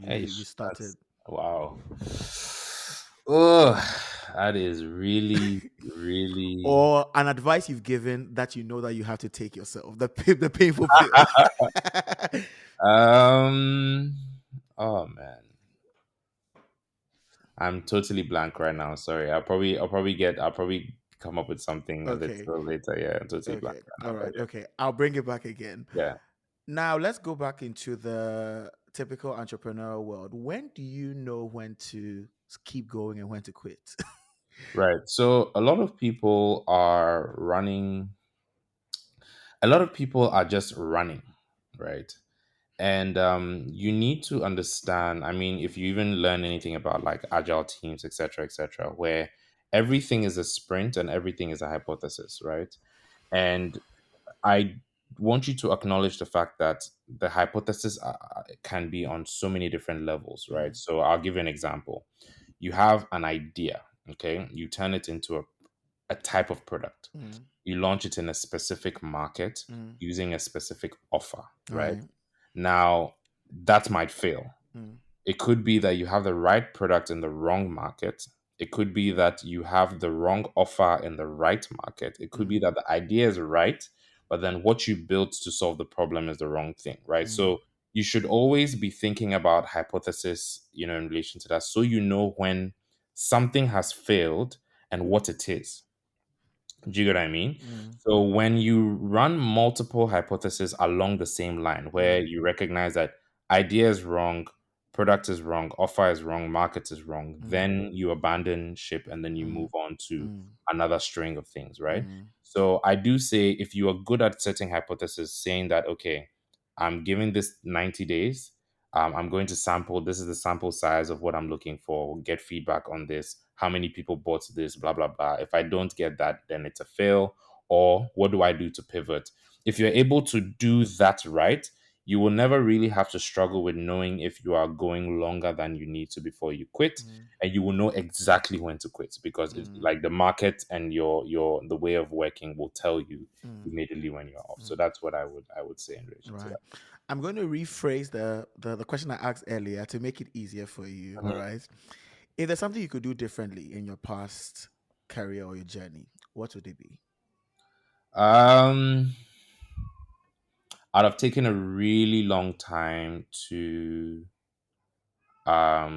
Hey, you started? that's wow. Oh, that is really, really. Or an advice you've given that you know that you have to take yourself, the painful pill. Um. Oh man, I'm totally blank right now. Sorry. I'll probably come up with something a Okay. little later. Yeah, I'm totally blank Okay. right All now. But right. Okay. I'll bring it back again. yeah. Now let's go back into the typical entrepreneurial world. When do you know when to keep going and when to quit? Right. So a lot of people are running. A lot of people are just running, right? And you need to understand. I mean, if you even learn anything about like agile teams, etc., where everything is a sprint and everything is a hypothesis, right? And I want you to acknowledge the fact that the hypothesis can be on so many different levels, right? Mm, So I'll give you an example. You have an idea, okay? You turn it into a type of product. mm, You launch it in a specific market mm. using a specific offer, All right? right. Now, that might fail. Mm, It could be that you have the right product in the wrong market. It could be that you have the wrong offer in the right market. It could be mm, that the idea is right, but then what you built to solve the problem is the wrong thing, right? mm, So you should always be thinking about hypothesis, in relation to that, so you know when something has failed and what it is. Do you get what I mean? mm, So when you run multiple hypotheses along the same line, where mm, you recognize that idea is wrong, product is wrong, offer is wrong, market is wrong, mm, then you abandon ship and then you mm, move on to mm, another string of things, right? mm, So I do say if you are good at setting hypothesis, saying that, okay, I'm giving this 90 days, I'm going to sample. This is the sample size of what I'm looking for. Get feedback on this. How many people bought this? Blah blah blah. If I don't get that, then it's a fail. Or what do I do to pivot? If you're able to do that right, you will never really have to struggle with knowing if you are going longer than you need to before you quit, mm, and you will know exactly when to quit because it's mm, like the market and your the way of working will tell you mm, immediately when you're off. mm. So that's what I would say in relation to Right. that. I'm going to rephrase the question I asked earlier to make it easier for you. All Mhm. right. If there's something you could do differently in your past career or your journey, what would it be? Um, I'd have taken a really long time to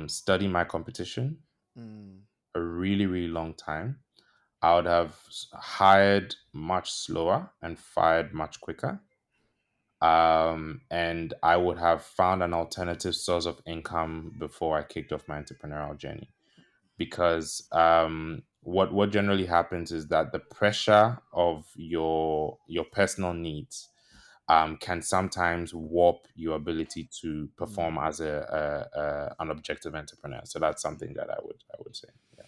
study my competition. Mm, A really really long time. I would have hired much slower and fired much quicker. And I would have found an alternative source of income before I kicked off my entrepreneurial journey. Because what generally happens is that the pressure of your personal needs can sometimes warp your ability to mm. perform as an objective entrepreneur. So that's something that I would say. Yeah.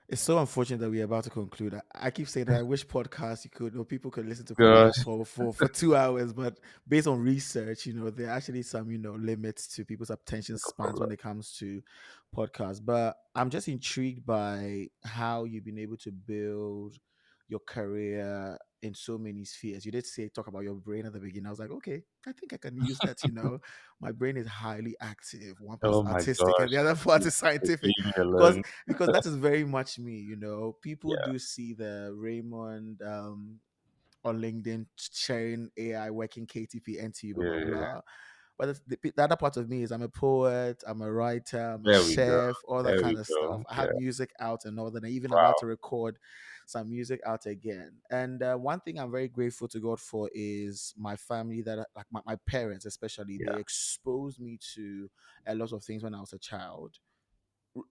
It's so unfortunate that we're about to conclude. I keep saying that I wish podcasts you could or people could listen to podcasts Gosh. for 2 hours, but based on research, there are actually some limits to people's attention No spans problem. when it comes to podcasts. But I'm just intrigued by how you've been able to build your career in so many spheres. You did say talk about your brain at the beginning. I was like, okay, I think I can use that. My brain is highly active. One part is Oh my artistic, and gosh. the other part Leave is scientific leave me because alone. that is very much me. People Yeah. do see the Raymond on LinkedIn sharing AI working KTP NTU blah blah Yeah, yeah, yeah. blah. But the other part of me is I'm a poet, I'm a writer, I'm a There we go. chef, all that There kind we of stuff. go. I Yeah. have music out and all that. I'm even about to Wow. record some music out again. And one thing I'm very grateful to God for is my family like my parents especially. They Yeah. exposed me to a lot of things when I was a child,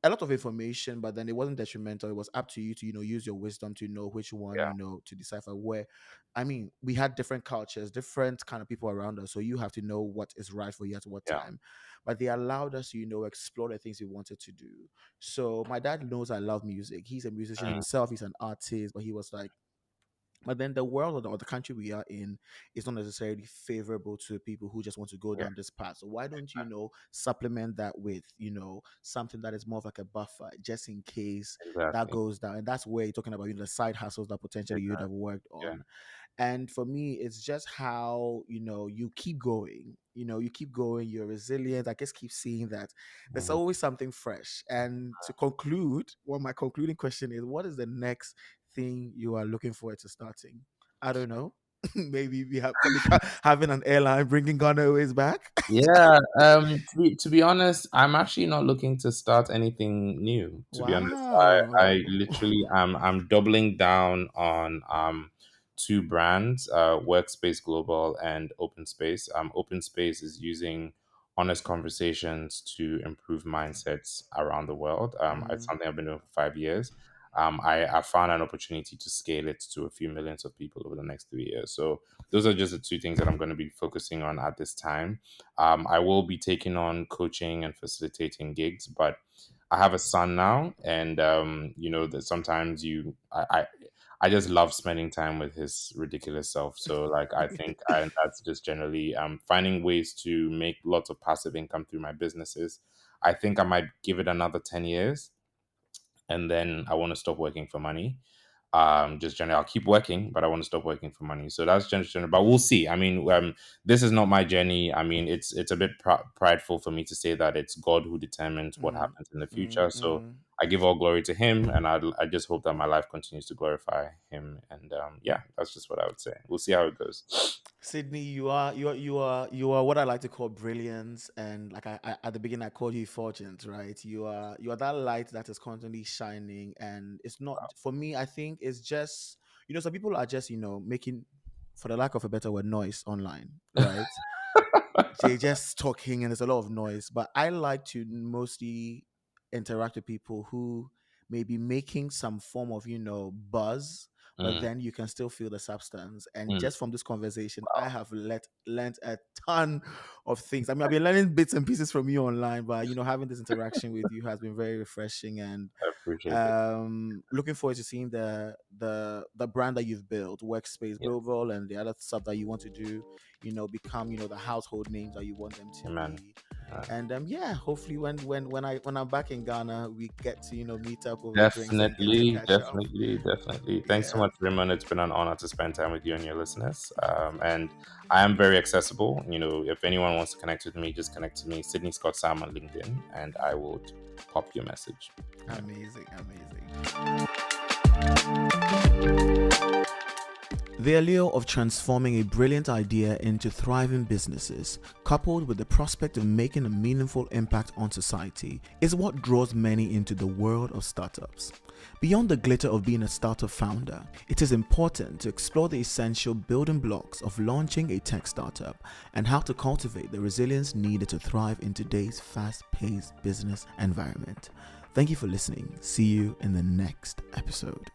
a lot of information, but then it wasn't detrimental. It was up to you to, use your wisdom to know which one, Yeah. to decipher where. I mean, we had different cultures, different kind of people around us. So you have to know what is right for you at what Yeah. time. But they allowed us to, explore the things we wanted to do. So my dad knows I love music. He's a musician Mm, himself, he's an artist, but he was like, but then the world or the country we are in is not necessarily favorable to people who just want to go yeah. down this path. So why don't supplement that with something that is more of like a buffer, just in case that Exactly. goes down. And that's where you're talking about the side hustles that potentially you'd have Exactly. worked Yeah. on. And for me, it's just how, you keep going. You keep going, you're resilient. I just keep seeing that there's Mhm. always something fresh. And to conclude, well, my concluding question is, what is the next thing you are looking forward to starting? I don't know. Maybe we have can be having an airline bringing Ghana Airways back. Yeah, to be honest, I'm actually not looking to start anything new. To be honest, I Wow. literally I'm doubling down on two brands, Workspace Global and Open Space. Open Space is using honest conversations to improve mindsets around the world. It's Mm, something I've been doing for 5 years. I found an opportunity to scale it to a few millions of people over the next 3 years. So those are just the two things that I'm going to be focusing on at this time. I will be taking on coaching and facilitating gigs, but I have a son now, and that sometimes I just love spending time with his ridiculous self. So like that's just generally finding ways to make lots of passive income through my businesses. I think I might give it another 10 years, and then I want to stop working for money. Just generally, I'll keep working, but I want to stop working for money. So that's just general. But we'll see. I mean, this is not my journey. I mean, it's a bit prideful for me to say that it's God who determines what mm, happens in the mm, future. So mm. I give all glory to Him, and I just hope that my life continues to glorify Him. And yeah, that's just what I would say. We'll see how it goes. Sydney, you are what I like to call brilliance, and like I at the beginning I called you fortunes, right? You are that light that is constantly shining, and it's not for me. I think it's just, some people are just, making, for the lack of a better word, noise online, right? They just talking and there's a lot of noise. But I like to mostly interact with people who may be making some form of, buzz, but Mm, then you can still feel the substance. And mm, just from this conversation, I have learned a ton of things. I mean, I've been learning bits and pieces from you online, but having this interaction with you has been very refreshing. And I appreciate it. looking forward to seeing the brand that you've built, Workspace Yes, Global, and the other stuff that you want to do, become, the household names that you want them to Amen. be. And yeah, hopefully when I'm back in Ghana, we get to, meet up over drinks and get to Definitely, catch up. definitely, definitely. Thanks so Yeah, much, Raymond. It's been an honor to spend time with you and your listeners. And I am very accessible. If anyone wants to connect with me, just connect to me, Sydney Scott Sam on LinkedIn, and I will pop your message. Yeah. amazing, amazing. The allure of transforming a brilliant idea into thriving businesses, coupled with the prospect of making a meaningful impact on society, is what draws many into the world of startups. Beyond the glitter of being a startup founder, it is important to explore the essential building blocks of launching a tech startup and how to cultivate the resilience needed to thrive in today's fast-paced business environment. Thank you for listening. See you in the next episode.